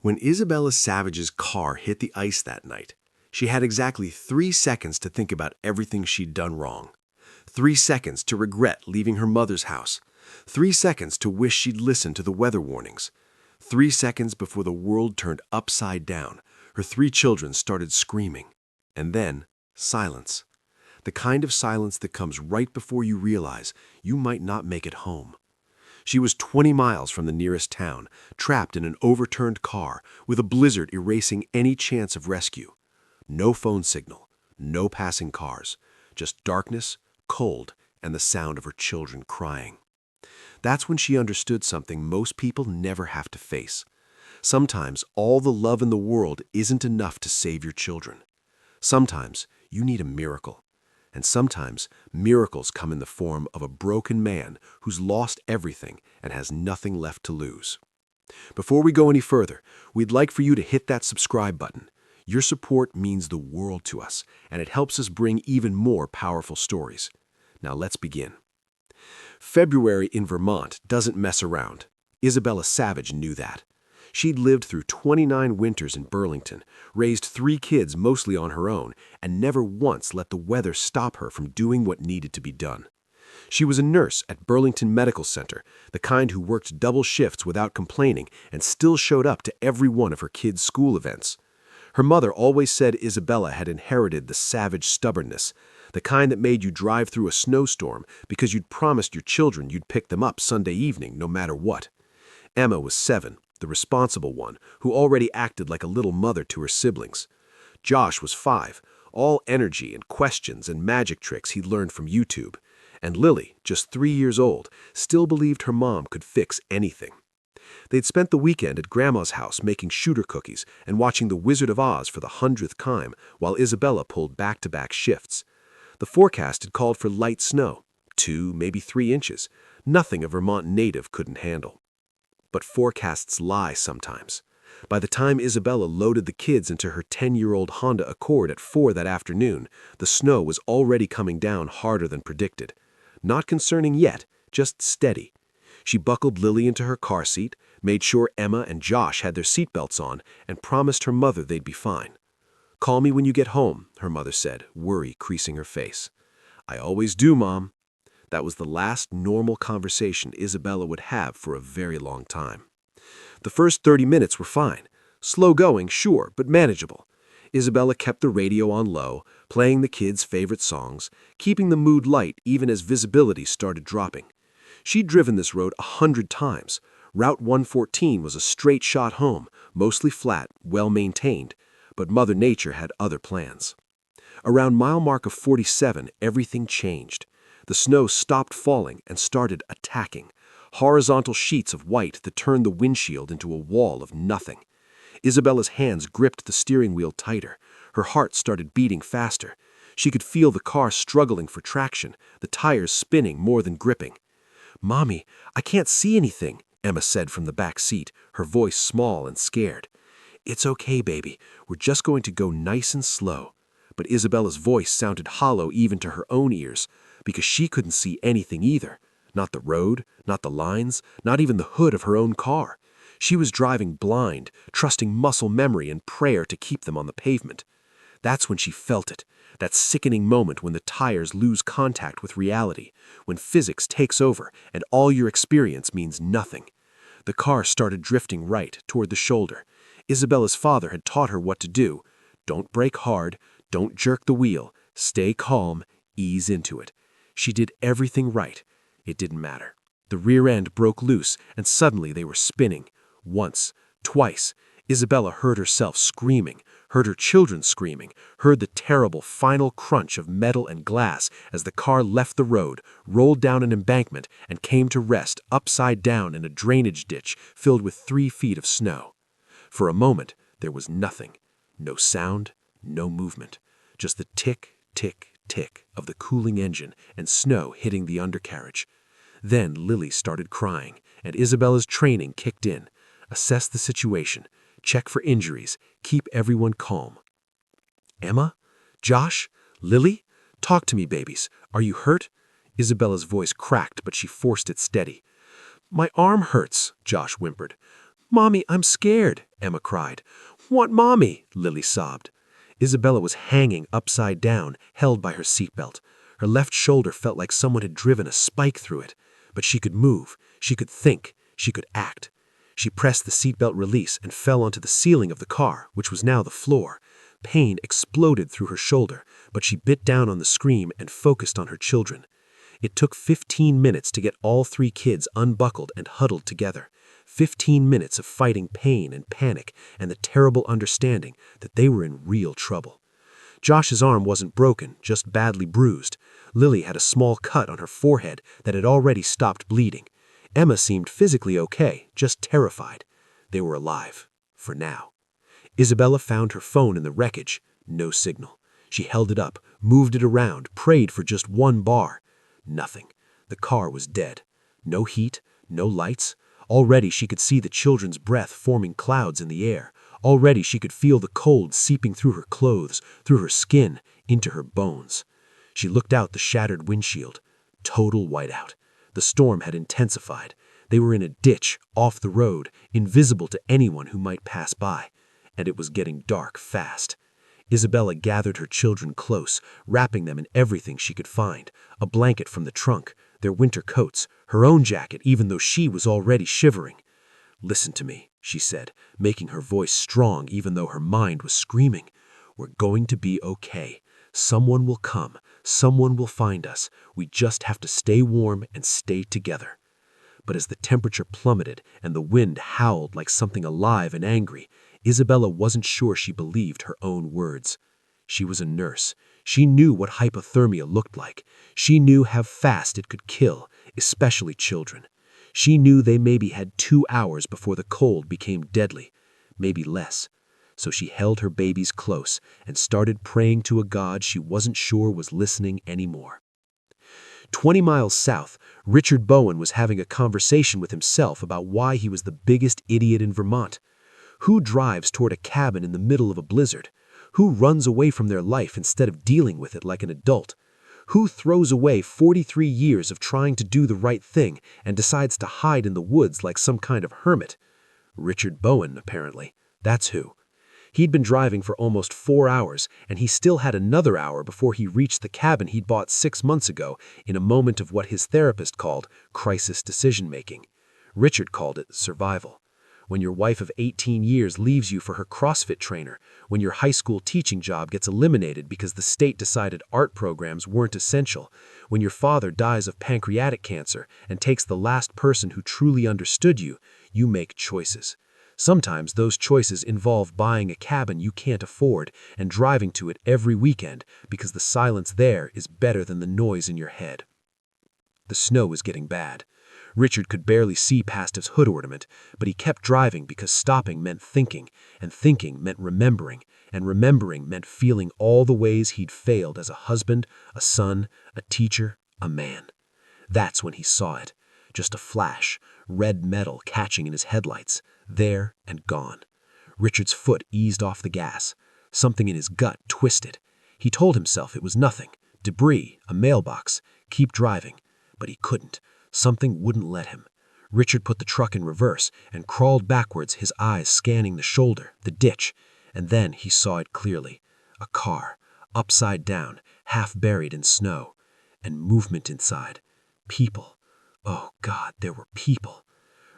When Isabella Savage's car hit the ice that night, she had exactly 3 seconds to think about everything she'd done wrong. 3 seconds to regret leaving her mother's house. 3 seconds to wish she'd listened to the weather warnings. 3 seconds before the world turned upside down, her 3 children started screaming. And then, silence. The kind of silence that comes right before you realize you might not make it home. She was 20 miles from the nearest town, trapped in an overturned car, with a blizzard erasing any chance of rescue. No phone signal, no passing cars, just darkness, cold, and the sound of her children crying. That's when she understood something most people never have to face. Sometimes all the love in the world isn't enough to save your children. Sometimes you need a miracle. And sometimes miracles come in the form of a broken man who's lost everything and has nothing left to lose. Before we go any further, we'd like for you to hit that subscribe button. Your support means the world to us, and it helps us bring even more powerful stories. Now let's begin. February in Vermont doesn't mess around. Isabella Savage knew that. She'd lived through 29 winters in Burlington, raised 3 kids mostly on her own, and never once let the weather stop her from doing what needed to be done. She was a nurse at Burlington Medical Center, the kind who worked double shifts without complaining and still showed up to every one of her kids' school events. Her mother always said Isabella had inherited the savage stubbornness, the kind that made you drive through a snowstorm because you'd promised your children you'd pick them up Sunday evening no matter what. Emma was 7. The responsible one, who already acted like a little mother to her siblings. Josh was 5, all energy and questions and magic tricks he'd learned from YouTube. And Lily, just 3 years old, still believed her mom could fix anything. They'd spent the weekend at Grandma's house making shooter cookies and watching The Wizard of Oz for the 100th time while Isabella pulled back-to-back shifts. The forecast had called for light snow, 2, maybe 3 inches, nothing a Vermont native couldn't handle. But forecasts lie sometimes. By the time Isabella loaded the kids into her 10-year-old Honda Accord at 4 that afternoon, the snow was already coming down harder than predicted. Not concerning yet, just steady. She buckled Lily into her car seat, made sure Emma and Josh had their seatbelts on, and promised her mother they'd be fine. "Call me when you get home," her mother said, worry creasing her face. "I always do, Mom." That was the last normal conversation Isabella would have for a very long time. The first 30 minutes were fine. Slow going, sure, but manageable. Isabella kept the radio on low, playing the kids' favorite songs, keeping the mood light even as visibility started dropping. She'd driven this road 100 times. Route 114 was a straight shot home, mostly flat, well-maintained, but Mother Nature had other plans. Around mile mark of 47, everything changed. The snow stopped falling and started attacking, horizontal sheets of white that turned the windshield into a wall of nothing. Isabella's hands gripped the steering wheel tighter. Her heart started beating faster. She could feel the car struggling for traction, the tires spinning more than gripping. "Mommy, I can't see anything," Emma said from the back seat, her voice small and scared. "It's okay, baby. We're just going to go nice and slow." But Isabella's voice sounded hollow even to her own ears, because she couldn't see anything either. Not the road, not the lines, not even the hood of her own car. She was driving blind, trusting muscle memory and prayer to keep them on the pavement. That's when she felt it, that sickening moment when the tires lose contact with reality, when physics takes over and all your experience means nothing. The car started drifting right toward the shoulder. Isabella's father had taught her what to do. Don't brake hard, don't jerk the wheel, stay calm, ease into it. She did everything right. It didn't matter. The rear end broke loose, and suddenly they were spinning. Once, twice. Isabella heard herself screaming, heard her children screaming, heard the terrible final crunch of metal and glass as the car left the road, rolled down an embankment, and came to rest upside down in a drainage ditch filled with 3 feet of snow. For a moment, there was nothing. No sound, no movement. Just the tick, tick, tick of the cooling engine and snow hitting the undercarriage. Then Lily started crying, and Isabella's training kicked in. Assess the situation, check for injuries, keep everyone calm. "Emma? Josh? Lily? Talk to me, babies. Are you hurt?" Isabella's voice cracked, but she forced it steady. "My arm hurts," Josh whimpered. "Mommy, I'm scared," Emma cried. "Want Mommy," Lily sobbed. Isabella was hanging upside down, held by her seatbelt. Her left shoulder felt like someone had driven a spike through it. But she could move, she could think, she could act. She pressed the seatbelt release and fell onto the ceiling of the car, which was now the floor. Pain exploded through her shoulder, but she bit down on the scream and focused on her children. It took 15 minutes to get all 3 kids unbuckled and huddled together. 15 minutes of fighting pain and panic and the terrible understanding that they were in real trouble. Josh's arm wasn't broken, just badly bruised. Lily had a small cut on her forehead that had already stopped bleeding. Emma seemed physically okay, just terrified. They were alive. For now. Isabella found her phone in the wreckage. No signal. She held it up, moved it around, prayed for just one bar. Nothing. The car was dead. No heat, no lights. Already she could see the children's breath forming clouds in the air. Already she could feel the cold seeping through her clothes, through her skin, into her bones. She looked out the shattered windshield. Total whiteout. The storm had intensified. They were in a ditch, off the road, invisible to anyone who might pass by. And it was getting dark fast. Isabella gathered her children close, wrapping them in everything she could find. A blanket from the trunk, their winter coats, her own jacket even though she was already shivering. "Listen to me," she said, making her voice strong even though her mind was screaming. "We're going to be okay. Someone will come. Someone will find us. We just have to stay warm and stay together." But as the temperature plummeted and the wind howled like something alive and angry, Isabella wasn't sure she believed her own words. She was a nurse. She knew what hypothermia looked like. She knew how fast it could kill, especially children. She knew they maybe had 2 hours before the cold became deadly, maybe less. So she held her babies close and started praying to a God she wasn't sure was listening anymore. 20 miles south, Richard Bowen was having a conversation with himself about why he was the biggest idiot in Vermont. Who drives toward a cabin in the middle of a blizzard? Who runs away from their life instead of dealing with it like an adult? Who throws away 43 years of trying to do the right thing and decides to hide in the woods like some kind of hermit? Richard Bowen, apparently. That's who. He'd been driving for almost 4 hours, and he still had another hour before he reached the cabin he'd bought 6 months ago in a moment of what his therapist called crisis decision-making. Richard called it survival. When your wife of 18 years leaves you for her CrossFit trainer, when your high school teaching job gets eliminated because the state decided art programs weren't essential, when your father dies of pancreatic cancer and takes the last person who truly understood you, you make choices. Sometimes those choices involve buying a cabin you can't afford and driving to it every weekend because the silence there is better than the noise in your head. The snow was getting bad. Richard could barely see past his hood ornament, but he kept driving because stopping meant thinking, and thinking meant remembering, and remembering meant feeling all the ways he'd failed as a husband, a son, a teacher, a man. That's when he saw it. Just a flash, red metal catching in his headlights, there and gone. Richard's foot eased off the gas. Something in his gut twisted. He told himself it was nothing. Debris, a mailbox. Keep driving. But he couldn't. Something wouldn't let him. Richard put the truck in reverse and crawled backwards, his eyes scanning the shoulder, the ditch. And then he saw it clearly. A car, upside down, half buried in snow. And movement inside. People. Oh, God, there were people.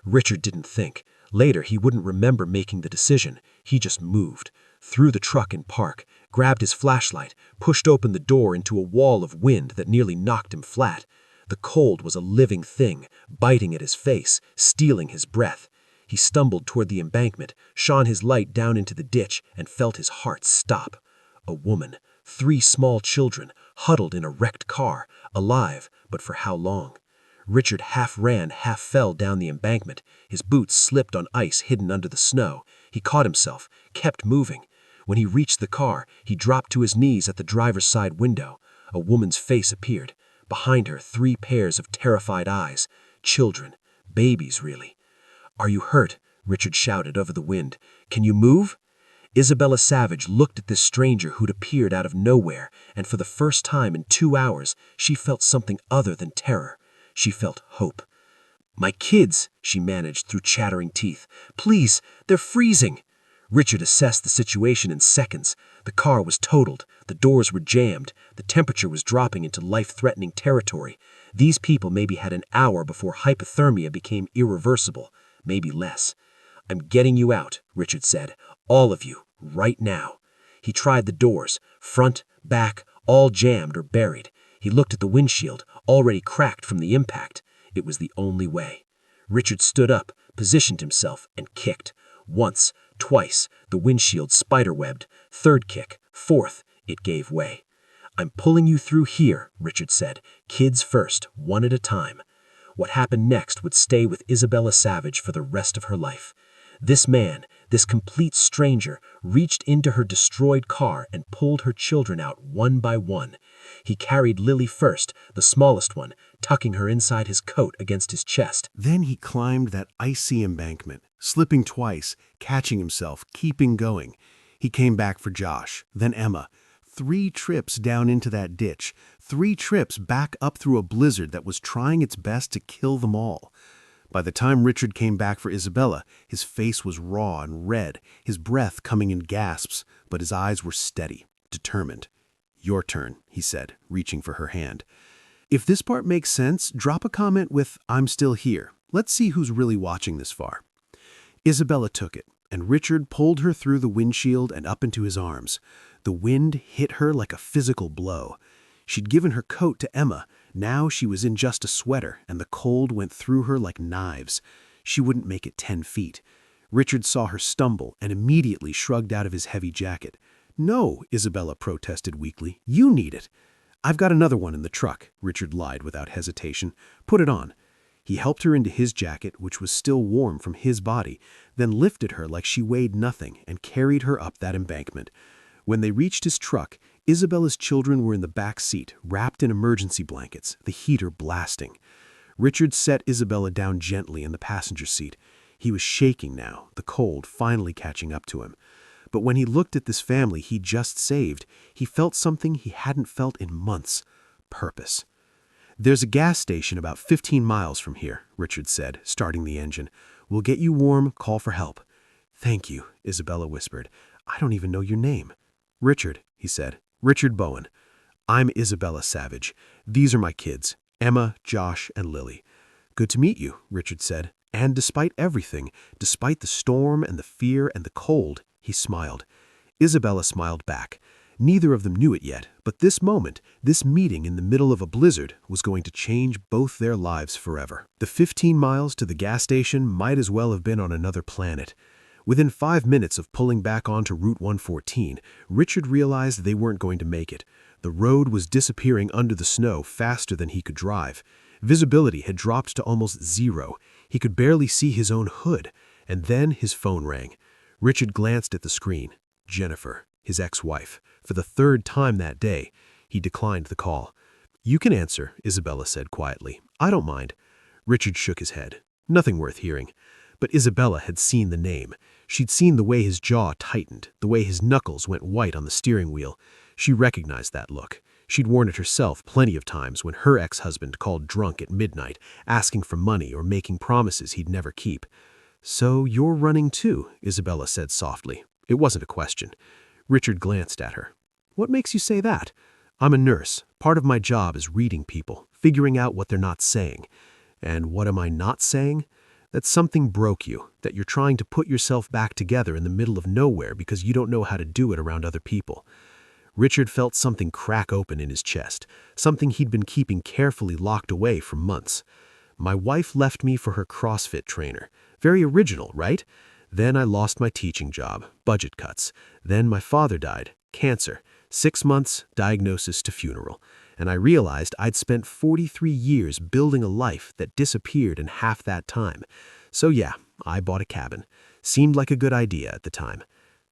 Richard didn't think. Later, he wouldn't remember making the decision. He just moved. Threw the truck in park, grabbed his flashlight, pushed open the door into a wall of wind that nearly knocked him flat. The cold was a living thing, biting at his face, stealing his breath. He stumbled toward the embankment, shone his light down into the ditch, and felt his heart stop. A woman, 3 small children, huddled in a wrecked car, alive, but for how long? Richard half ran, half fell down the embankment. His boots slipped on ice hidden under the snow. He caught himself, kept moving. When he reached the car, he dropped to his knees at the driver's side window. A woman's face appeared. Behind her, 3 pairs of terrified eyes. Children. Babies, really. "Are you hurt?" Richard shouted over the wind. "Can you move?" Isabella Savage looked at this stranger who'd appeared out of nowhere, and for the first time in 2 hours, she felt something other than terror. She felt hope. "My kids," she managed through chattering teeth. "Please, they're freezing." Richard assessed the situation in seconds. The car was totaled. The doors were jammed. The temperature was dropping into life-threatening territory. These people maybe had an hour before hypothermia became irreversible, maybe less. "I'm getting you out," Richard said. "All of you, right now." He tried the doors, front, back, all jammed or buried. He looked at the windshield, already cracked from the impact. It was the only way. Richard stood up, positioned himself, and kicked. Once, twice, the windshield spiderwebbed. Third kick, fourth, it gave way. "I'm pulling you through here," Richard said. "Kids first, one at a time." What happened next would stay with Isabella Savage for the rest of her life. This man, this complete stranger, reached into her destroyed car and pulled her children out one by one. He carried Lily first, the smallest one, tucking her inside his coat against his chest. Then he climbed that icy embankment, slipping twice, catching himself, keeping going. He came back for Josh, then Emma. 3 trips down into that ditch, 3 trips back up through a blizzard that was trying its best to kill them all. By the time Richard came back for Isabella, his face was raw and red, his breath coming in gasps, but his eyes were steady, determined. "Your turn," he said, reaching for her hand. If this part makes sense, drop a comment with "I'm still here." Let's see who's really watching this far. Isabella took it, and Richard pulled her through the windshield and up into his arms. The wind hit her like a physical blow. She'd given her coat to Emma. Now she was in just a sweater, and the cold went through her like knives. She wouldn't make it 10 feet. Richard saw her stumble and immediately shrugged out of his heavy jacket. "No," Isabella protested weakly. "You need it." "I've got another one in the truck," Richard lied without hesitation. "Put it on." He helped her into his jacket, which was still warm from his body, then lifted her like she weighed nothing and carried her up that embankment. When they reached his truck, Isabella's children were in the back seat, wrapped in emergency blankets, the heater blasting. Richard set Isabella down gently in the passenger seat. He was shaking now, the cold finally catching up to him. But when he looked at this family he'd just saved, he felt something he hadn't felt in months: purpose. "There's a gas station about 15 miles from here," Richard said, starting the engine. "We'll get you warm, call for help." "Thank you," Isabella whispered. "I don't even know your name." "Richard," he said. "Richard Bowen. I'm Isabella Savage. These are my kids, Emma, Josh, and Lily." "Good to meet you," Richard said. And despite everything, despite the storm and the fear and the cold, he smiled. Isabella smiled back. Neither of them knew it yet, but this moment, this meeting in the middle of a blizzard, was going to change both their lives forever. The 15 miles to the gas station might as well have been on another planet. Within 5 minutes of pulling back onto Route 114, Richard realized they weren't going to make it. The road was disappearing under the snow faster than he could drive. Visibility had dropped to almost zero. He could barely see his own hood. And then his phone rang. Richard glanced at the screen. Jennifer, his ex-wife. For the 3rd time that day, he declined the call. "You can answer," Isabella said quietly. "I don't mind." Richard shook his head. Nothing worth hearing. But Isabella had seen the name. She'd seen the way his jaw tightened, the way his knuckles went white on the steering wheel. She recognized that look. She'd worn it herself plenty of times when her ex-husband called drunk at midnight, asking for money or making promises he'd never keep. "So you're running too," Isabella said softly. It wasn't a question. Richard glanced at her. "What makes you say that?" "I'm a nurse. Part of my job is reading people, figuring out what they're not saying." "And what am I not saying?" "That something broke you, that you're trying to put yourself back together in the middle of nowhere because you don't know how to do it around other people." Richard felt something crack open in his chest, something he'd been keeping carefully locked away for months. "My wife left me for her CrossFit trainer. Very original, right? Then I lost my teaching job, budget cuts. Then my father died, cancer, 6 months, diagnosis to funeral. And I realized I'd spent 43 years building a life that disappeared in half that time. So yeah, I bought a cabin. Seemed like a good idea at the time."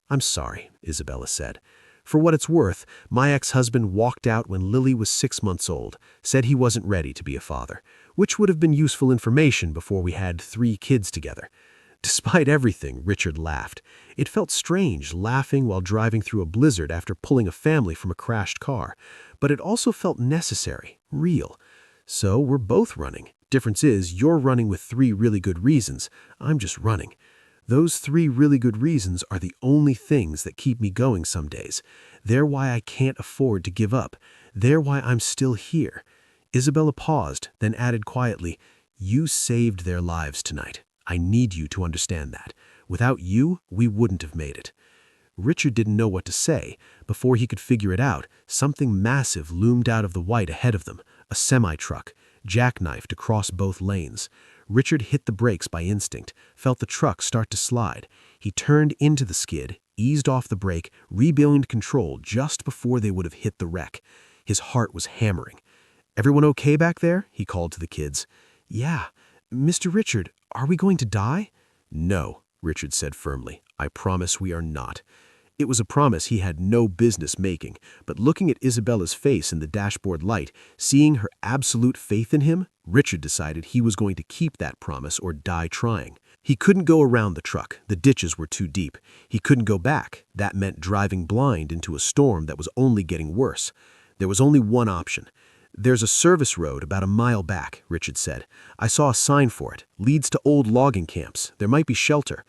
"I'm sorry," Isabella said. "For what it's worth, my ex-husband walked out when Lily was 6 months old, said he wasn't ready to be a father, which would have been useful information before we had 3 kids together." Despite everything, Richard laughed. It felt strange laughing while driving through a blizzard after pulling a family from a crashed car, but it also felt necessary, real. "So we're both running. Difference is, you're running with 3 really good reasons. I'm just running. Those 3 really good reasons are the only things that keep me going some days. They're why I can't afford to give up. They're why I'm still here." Isabella paused, then added quietly, "You saved their lives tonight. I need you to understand that. Without you, we wouldn't have made it." Richard didn't know what to say. Before he could figure it out, something massive loomed out of the white ahead of them, a semi-truck, jackknifed across both lanes. Richard hit the brakes by instinct, felt the truck start to slide. He turned into the skid, eased off the brake, regained control just before they would have hit the wreck. His heart was hammering. "Everyone okay back there?" he called to the kids. "Yeah. Mr. Richard, are we going to die?" "No," Richard said firmly. "I promise we are not." It was a promise he had no business making, but looking at Isabella's face in the dashboard light, seeing her absolute faith in him, Richard decided he was going to keep that promise or die trying. He couldn't go around the truck, the ditches were too deep. He couldn't go back, that meant driving blind into a storm that was only getting worse. There was only one option. "There's a service road about a mile back," Richard said. "I saw a sign for it. Leads to old logging camps. There might be shelter."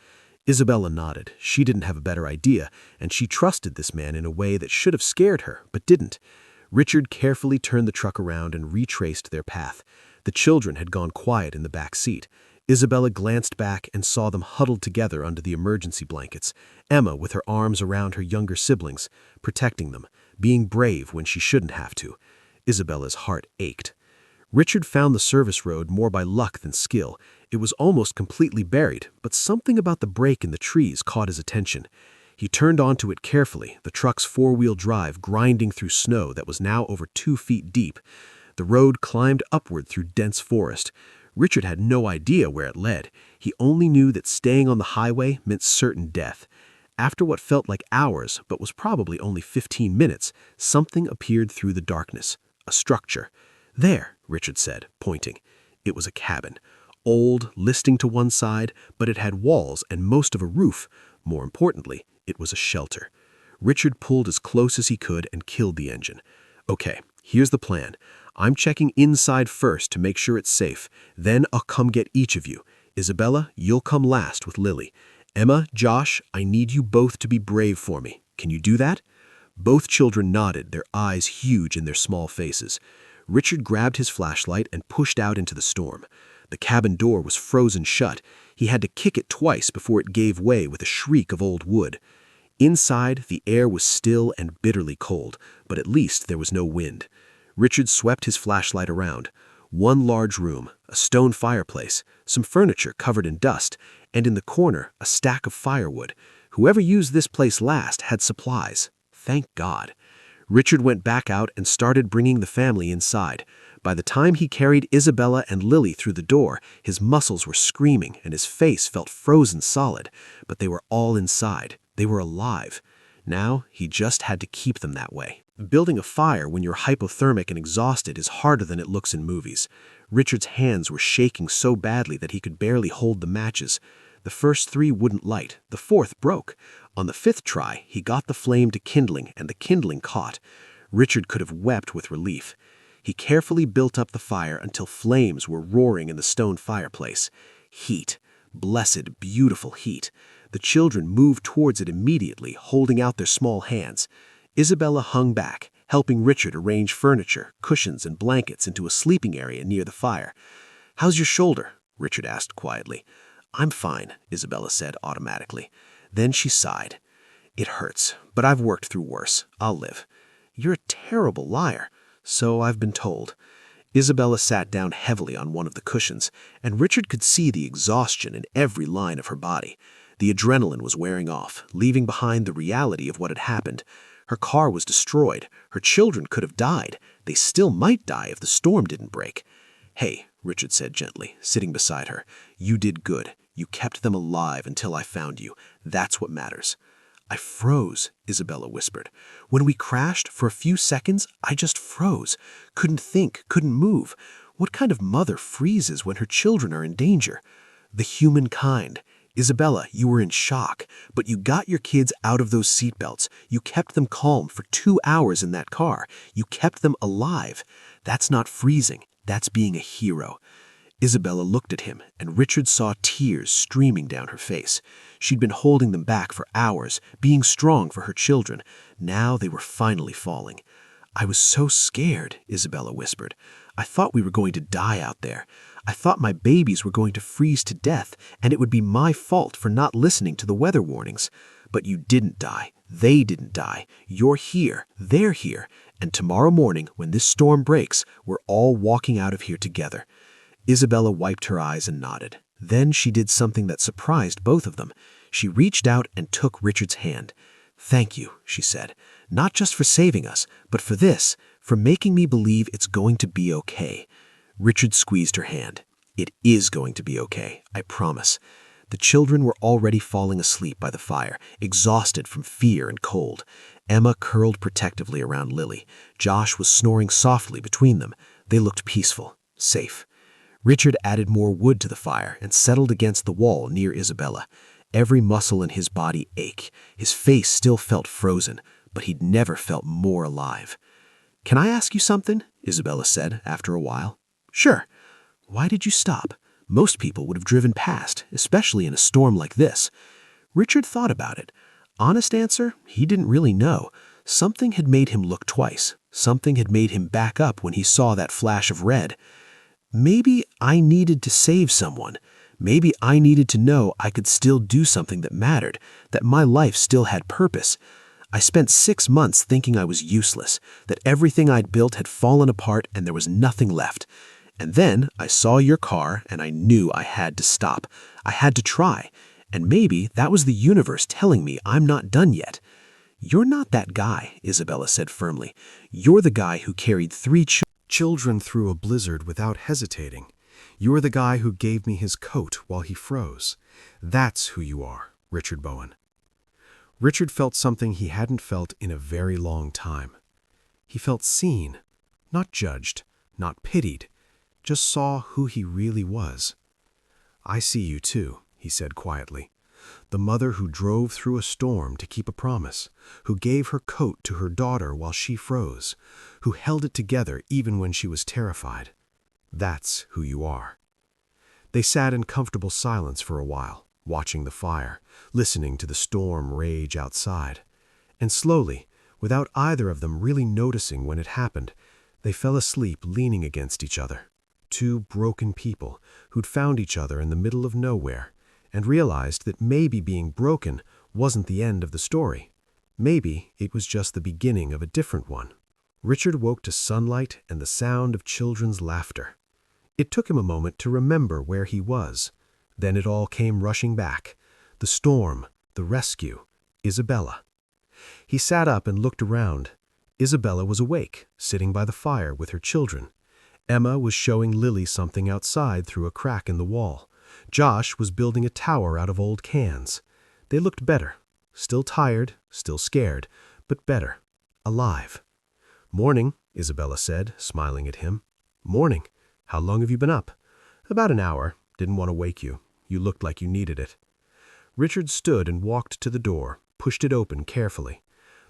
Isabella nodded. She didn't have a better idea, and she trusted this man in a way that should have scared her, but didn't. Richard carefully turned the truck around and retraced their path. The children had gone quiet in the back seat. Isabella glanced back and saw them huddled together under the emergency blankets, Emma with her arms around her younger siblings, protecting them, being brave when she shouldn't have to. Isabella's heart ached. Richard found the service road more by luck than skill. It was almost completely buried, but something about the break in the trees caught his attention. He turned onto it carefully, the truck's 4-wheel drive grinding through snow that was now over 2 feet deep. The road climbed upward through dense forest. Richard had no idea where it led. He only knew that staying on the highway meant certain death. After what felt like hours, but was probably only 15 minutes, something appeared through the darkness. A structure. "There," Richard said, pointing. It was a cabin. Old, listing to one side, but it had walls and most of a roof. More importantly, it was a shelter. Richard pulled as close as he could and killed the engine. "Okay, here's the plan. I'm checking inside first to make sure it's safe. Then I'll come get each of you. Isabella, you'll come last with Lily. Emma, Josh, I need you both to be brave for me. Can you do that?" Both children nodded, their eyes huge in their small faces. Richard grabbed his flashlight and pushed out into the storm. The cabin door was frozen shut. He had to kick it twice before it gave way with a shriek of old wood. Inside, the air was still and bitterly cold, but at least there was no wind. Richard swept his flashlight around. One large room, a stone fireplace, some furniture covered in dust, and in the corner, a stack of firewood. Whoever used this place last had supplies. Thank God. Richard went back out and started bringing the family inside. By the time he carried Isabella and Lily through the door, his muscles were screaming and his face felt frozen solid. But they were all inside. They were alive. Now, he just had to keep them that way. Building a fire when you're hypothermic and exhausted is harder than it looks in movies. Richard's hands were shaking so badly that he could barely hold the matches. The first 3 wouldn't light. The 4th broke. On the 5th try, he got the flame to kindling, and the kindling caught. Richard could have wept with relief. He carefully built up the fire until flames were roaring in the stone fireplace. Heat. Blessed, beautiful heat. The children moved towards it immediately, holding out their small hands. Isabella hung back, helping Richard arrange furniture, cushions, and blankets into a sleeping area near the fire. "How's your shoulder?" Richard asked quietly. "I'm fine," Isabella said automatically. Then she sighed. "It hurts, but I've worked through worse. I'll live." "You're a terrible liar." "So I've been told." Isabella sat down heavily on one of the cushions, and Richard could see the exhaustion in every line of her body. The adrenaline was wearing off, leaving behind the reality of what had happened. Her car was destroyed. Her children could have died. They still might die if the storm didn't break. "Hey," Richard said gently, sitting beside her. "You did good. You kept them alive until I found you. That's what matters." "I froze," Isabella whispered. "When we crashed, for a few seconds, I just froze. Couldn't think, couldn't move. What kind of mother freezes when her children are in danger?" "The human kind. Isabella, you were in shock, but you got your kids out of those seatbelts. You kept them calm for 2 hours in that car. You kept them alive. That's not freezing. That's being a hero." Isabella looked at him, and Richard saw tears streaming down her face. She'd been holding them back for hours, being strong for her children. Now they were finally falling. "I was so scared," Isabella whispered. "I thought we were going to die out there. I thought my babies were going to freeze to death, and it would be my fault for not listening to the weather warnings. But you didn't die. They didn't die. You're here. They're here. And tomorrow morning, when this storm breaks, we're all walking out of here together." Isabella wiped her eyes and nodded. Then she did something that surprised both of them. She reached out and took Richard's hand. "Thank you," she said, "not just for saving us, but for this, for making me believe it's going to be okay." Richard squeezed her hand. "It is going to be okay, I promise." The children were already falling asleep by the fire, exhausted from fear and cold. Emma curled protectively around Lily. Josh was snoring softly between them. They looked peaceful, safe. Richard added more wood to the fire and settled against the wall near Isabella. Every muscle in his body ached. His face still felt frozen, but he'd never felt more alive. "Can I ask you something?" Isabella said after a while. "Sure." "Why did you stop? Most people would have driven past, especially in a storm like this." Richard thought about it. Honest answer, he didn't really know. Something had made him look twice. Something had made him back up when he saw that flash of red. "Maybe I needed to save someone. Maybe I needed to know I could still do something that mattered, that my life still had purpose. I spent 6 months thinking I was useless, that everything I'd built had fallen apart and there was nothing left. And then I saw your car and I knew I had to stop. I had to try. And maybe that was the universe telling me I'm not done yet." "You're not that guy," Isabella said firmly. "You're the guy who carried 3 Children through a blizzard without hesitating. You're the guy who gave me his coat while he froze. That's who you are, Richard Bowen." Richard felt something he hadn't felt in a very long time. He felt seen, not judged, not pitied, just saw who he really was. "I see you too," he said quietly. "The mother who drove through a storm to keep a promise, who gave her coat to her daughter while she froze, who held it together even when she was terrified. That's who you are." They sat in comfortable silence for a while, watching the fire, listening to the storm rage outside. And slowly, without either of them really noticing when it happened, they fell asleep leaning against each other. Two broken people who'd found each other in the middle of nowhere and realized that maybe being broken wasn't the end of the story. Maybe it was just the beginning of a different one. Richard woke to sunlight and the sound of children's laughter. It took him a moment to remember where he was. Then it all came rushing back. The storm, the rescue, Isabella. He sat up and looked around. Isabella was awake, sitting by the fire with her children. Emma was showing Lily something outside through a crack in the wall. Josh was building a tower out of old cans. They looked better. Still tired, still scared, but better. Alive. "Morning," Isabella said, smiling at him. "Morning. How long have you been up?" "About an hour. Didn't want to wake you. You looked like you needed it." Richard stood and walked to the door, pushed it open carefully.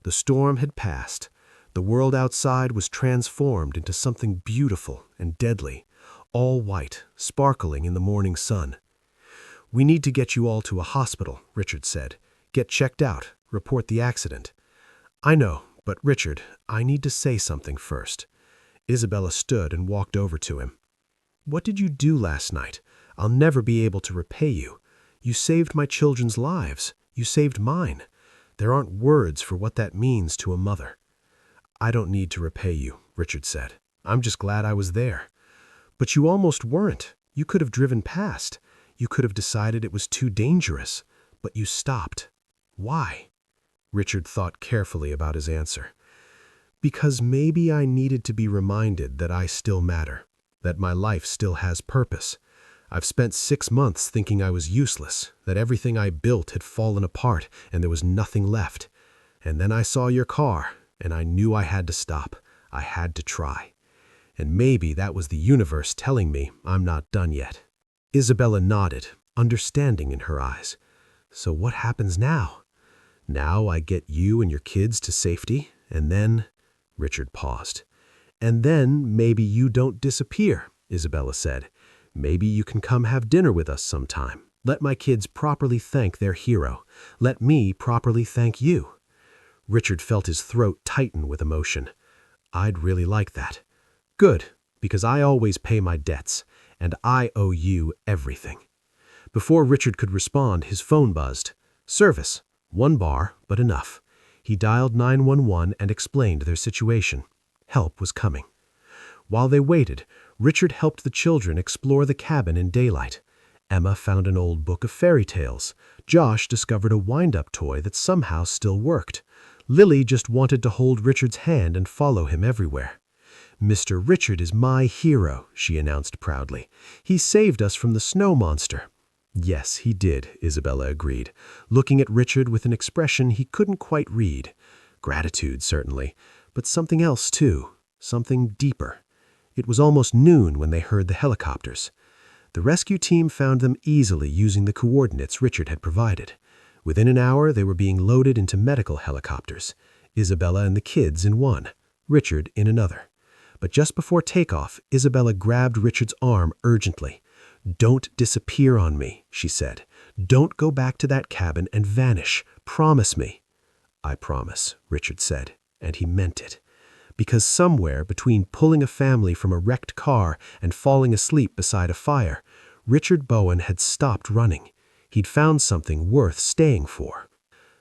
The storm had passed. The world outside was transformed into something beautiful and deadly, all white, sparkling in the morning sun. "We need to get you all to a hospital," Richard said. "Get checked out, report the accident." "I know, but Richard, I need to say something first." Isabella stood and walked over to him. "What did you do last night? I'll never be able to repay you. You saved my children's lives. You saved mine. There aren't words for what that means to a mother." "I don't need to repay you," Richard said. "I'm just glad I was there." "But you almost weren't. You could have driven past. You could have decided it was too dangerous. But you stopped. Why?" Richard thought carefully about his answer. "Because maybe I needed to be reminded that I still matter, that my life still has purpose. I've spent 6 months thinking I was useless, that everything I built had fallen apart and there was nothing left. And then I saw your car, and I knew I had to stop. I had to try. And maybe that was the universe telling me I'm not done yet." Isabella nodded, understanding in her eyes. "So what happens now?" "Now I get you and your kids to safety, and then—" Richard paused. "And then maybe you don't disappear," Isabella said. Maybe you can come have dinner with us sometime. Let my kids properly thank their hero. Let me properly thank you." Richard felt his throat tighten with emotion. "I'd really like that." "Good, because I always pay my debts, and I owe you everything." Before Richard could respond, his phone buzzed. Service. 1 bar, but enough. He dialed 911 and explained their situation. Help was coming. While they waited, Richard helped the children explore the cabin in daylight. Emma found an old book of fairy tales. Josh discovered a wind-up toy that somehow still worked. Lily just wanted to hold Richard's hand and follow him everywhere. "Mr. Richard is my hero," she announced proudly. "He saved us from the snow monster." "Yes, he did," Isabella agreed, looking at Richard with an expression he couldn't quite read. Gratitude, certainly, but something else too, something deeper. It was almost noon when they heard the helicopters. The rescue team found them easily using the coordinates Richard had provided. Within an hour, they were being loaded into medical helicopters, Isabella and the kids in one, Richard in another. But just before takeoff, Isabella grabbed Richard's arm urgently. "Don't disappear on me," she said. "Don't go back to that cabin and vanish. Promise me." "I promise," Richard said, and he meant it. Because somewhere between pulling a family from a wrecked car and falling asleep beside a fire, Richard Bowen had stopped running. He'd found something worth staying for.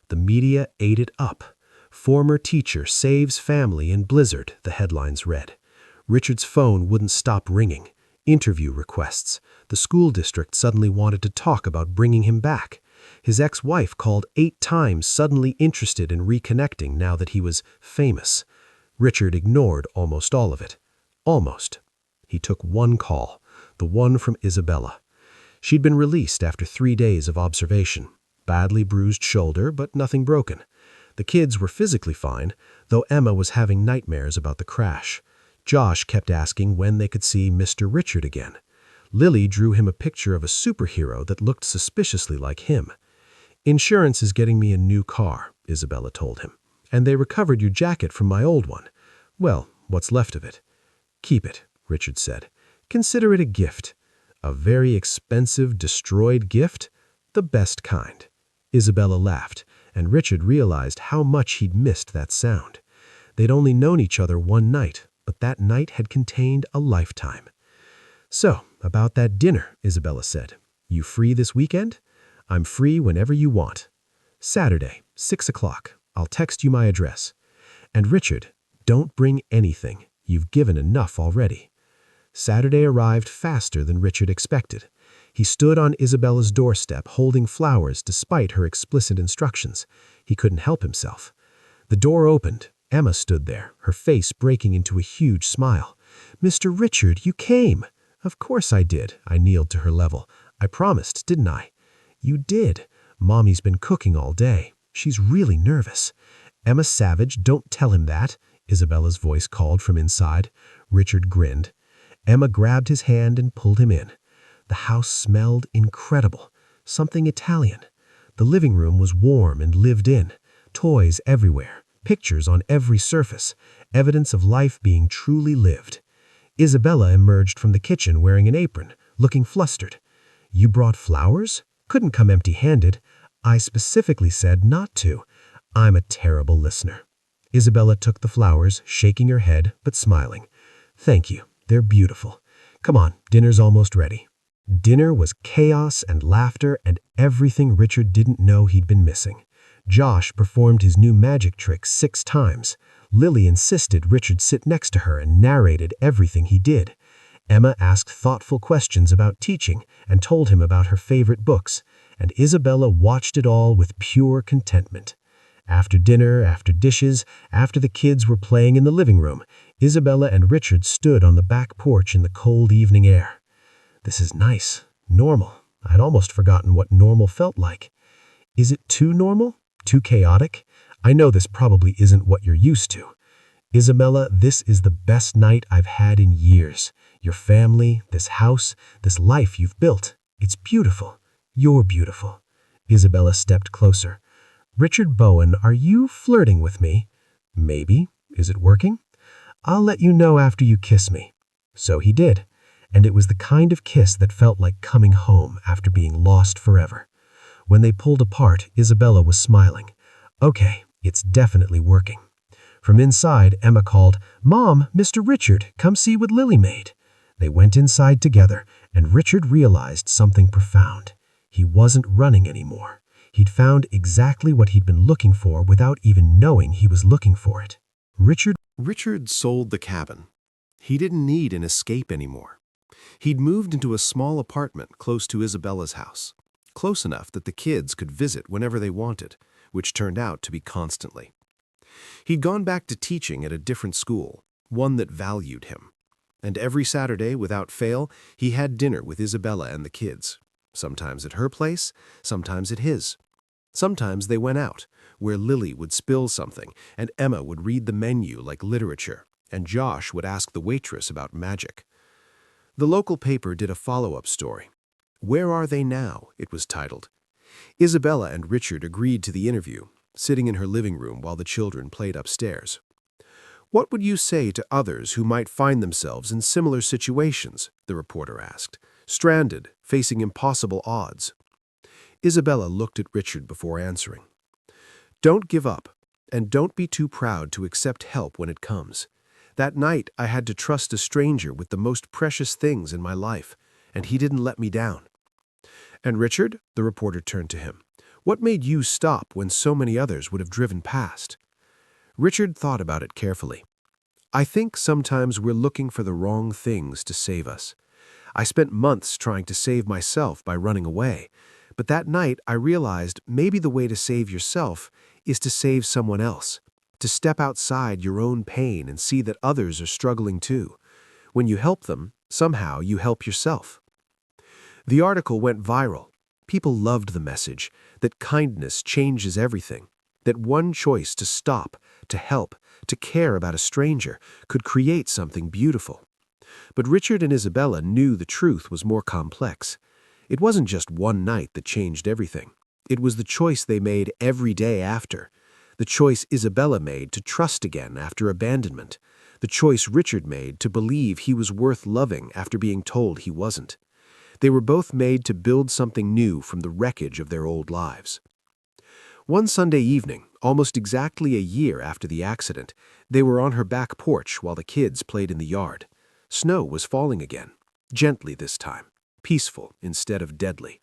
The media ate it up. "Former teacher saves family in blizzard," the headlines read. Richard's phone wouldn't stop ringing. Interview requests. The school district suddenly wanted to talk about bringing him back. His ex-wife called 8 times, suddenly interested in reconnecting now that he was famous. Richard ignored almost all of it. Almost. He took one call, the one from Isabella. She'd been released after 3 days of observation. Badly bruised shoulder, but nothing broken. The kids were physically fine, though Emma was having nightmares about the crash. Josh kept asking when they could see Mr. Richard again. Lily drew him a picture of a superhero that looked suspiciously like him. "Insurance is getting me a new car," Isabella told him. "And they recovered your jacket from my old one. Well, what's left of it." "Keep it," Richard said. "Consider it a gift." "A very expensive, destroyed gift?" "The best kind." Isabella laughed, and Richard realized how much he'd missed that sound. They'd only known each other one night, but that night had contained a lifetime. "So, about that dinner," Isabella said. "You free this weekend?" "I'm free whenever you want." "Saturday, 6 o'clock. I'll text you my address." "And Richard, don't bring anything. You've given enough already." Saturday arrived faster than Richard expected. He stood on Isabella's doorstep holding flowers despite her explicit instructions. He couldn't help himself. The door opened. Emma stood there, her face breaking into a huge smile. "Mr. Richard, you came." "Of course I did." I kneeled to her level. "I promised, didn't I?" "You did. Mommy's been cooking all day. She's really nervous." "Emma Savage, don't tell him that," Isabella's voice called from inside. Richard grinned. Emma grabbed his hand and pulled him in. The house smelled incredible, something Italian. The living room was warm and lived in, toys everywhere, pictures on every surface, evidence of life being truly lived. Isabella emerged from the kitchen wearing an apron, looking flustered. "You brought flowers? Couldn't come empty-handed. I specifically said not to. I'm a terrible listener." Isabella took the flowers, shaking her head, but smiling. "Thank you. They're beautiful. Come on, dinner's almost ready." Dinner was chaos and laughter and everything Richard didn't know he'd been missing. Josh performed his new magic trick 6 times. Lily insisted Richard sit next to her and narrated everything he did. Emma asked thoughtful questions about teaching and told him about her favorite books, and Isabella watched it all with pure contentment. After dinner, after dishes, after the kids were playing in the living room, Isabella and Richard stood on the back porch in the cold evening air. "This is nice. Normal. I'd almost forgotten what normal felt like." "Is it too normal? Too chaotic? I know this probably isn't what you're used to." "Isabella, this is the best night I've had in years. Your family, this house, this life you've built. It's beautiful. You're beautiful." Isabella stepped closer. "Richard Bowen, are you flirting with me?" "Maybe. Is it working?" "I'll let you know after you kiss me." So he did. and it was the kind of kiss that felt like coming home after being lost forever. When they pulled apart, Isabella was smiling. Okay, it's definitely working. From inside, Emma called, "Mom, Mr. Richard, come see what Lily made." They went inside together, and Richard realized something profound. He wasn't running anymore. He'd found exactly what he'd been looking for without even knowing he was looking for it. Richard sold the cabin. He didn't need an escape anymore. He'd moved into a small apartment close to Isabella's house, close enough that the kids could visit whenever they wanted, which turned out to be constantly. He'd gone back to teaching at a different school, one that valued him. And every Saturday, without fail, he had dinner with Isabella and the kids, sometimes at her place, sometimes at his. Sometimes they went out, where Lily would spill something, and Emma would read the menu like literature, and Josh would ask the waitress about magic. The local paper did a follow-up story. "Where Are They Now?" it was titled. Isabella and Richard agreed to the interview, sitting in her living room while the children played upstairs. "What would you say to others who might find themselves in similar situations?" the reporter asked, stranded, facing impossible odds. Isabella looked at Richard before answering. "Don't give up, and don't be too proud to accept help when it comes. That night I had to trust a stranger with the most precious things in my life, and he didn't let me down." "And Richard," the reporter turned to him, "what made you stop when so many others would have driven past?" Richard thought about it carefully. "I think sometimes we're looking for the wrong things to save us. I spent months trying to save myself by running away, but that night I realized maybe the way to save yourself is to save someone else, to step outside your own pain and see that others are struggling too. When you help them, somehow you help yourself." The article went viral. People loved the message that kindness changes everything, that one choice to stop, to help, to care about a stranger could create something beautiful. But Richard and Isabella knew the truth was more complex. It wasn't just one night that changed everything. It was the choice they made every day after. The choice Isabella made to trust again after abandonment. The choice Richard made to believe he was worth loving after being told he wasn't. They were both made to build something new from the wreckage of their old lives. One Sunday evening, almost exactly a year after the accident, they were on her back porch while the kids played in the yard. Snow was falling again, gently this time, peaceful instead of deadly.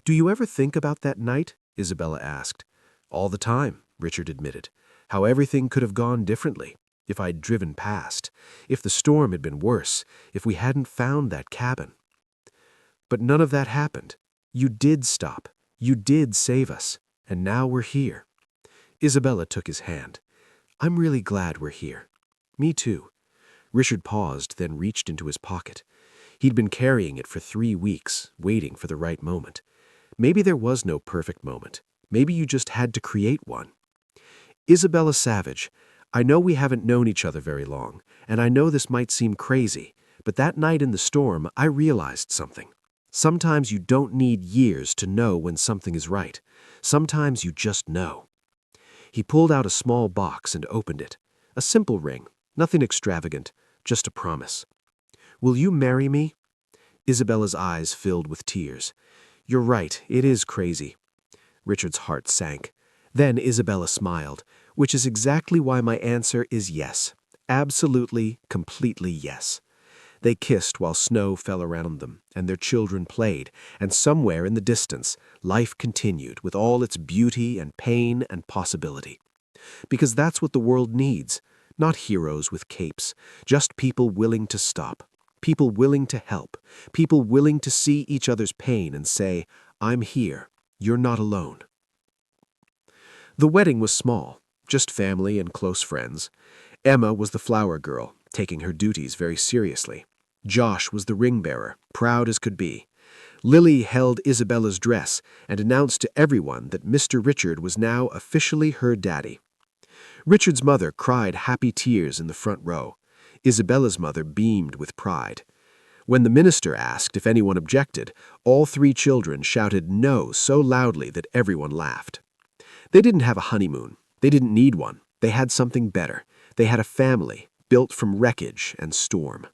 "Do you ever think about that night?" Isabella asked. "All the time," Richard admitted. "How everything could have gone differently, if I'd driven past, if the storm had been worse, if we hadn't found that cabin. But none of that happened. You did stop. You did save us. And now we're here." Isabella took his hand. "I'm really glad we're here." "Me too." Richard paused, then reached into his pocket. He'd been carrying it for 3 weeks, waiting for the right moment. Maybe there was no perfect moment. Maybe you just had to create one. "Isabella Savage, I know we haven't known each other very long, and I know this might seem crazy, but that night in the storm, I realized something. Sometimes you don't need years to know when something is right. Sometimes you just know." He pulled out a small box and opened it. A simple ring, nothing extravagant, just a promise. "Will you marry me?" Isabella's eyes filled with tears. "You're right, it is crazy." Richard's heart sank. Then Isabella smiled, which is exactly why my answer is yes. Absolutely, completely yes. They kissed while snow fell around them, and their children played, and somewhere in the distance, life continued with all its beauty and pain and possibility. Because that's what the world needs, not heroes with capes, just people willing to stop, people willing to help, people willing to see each other's pain and say, "I'm here, you're not alone." The wedding was small, just family and close friends. Emma was the flower girl, taking her duties very seriously. Josh was the ring bearer, proud as could be. Lily held Isabella's dress and announced to everyone that Mr. Richard was now officially her daddy. Richard's mother cried happy tears in the front row. Isabella's mother beamed with pride. When the minister asked if anyone objected, all 3 children shouted no so loudly that everyone laughed. They didn't have a honeymoon. They didn't need one. They had something better. They had a family built from wreckage and storm.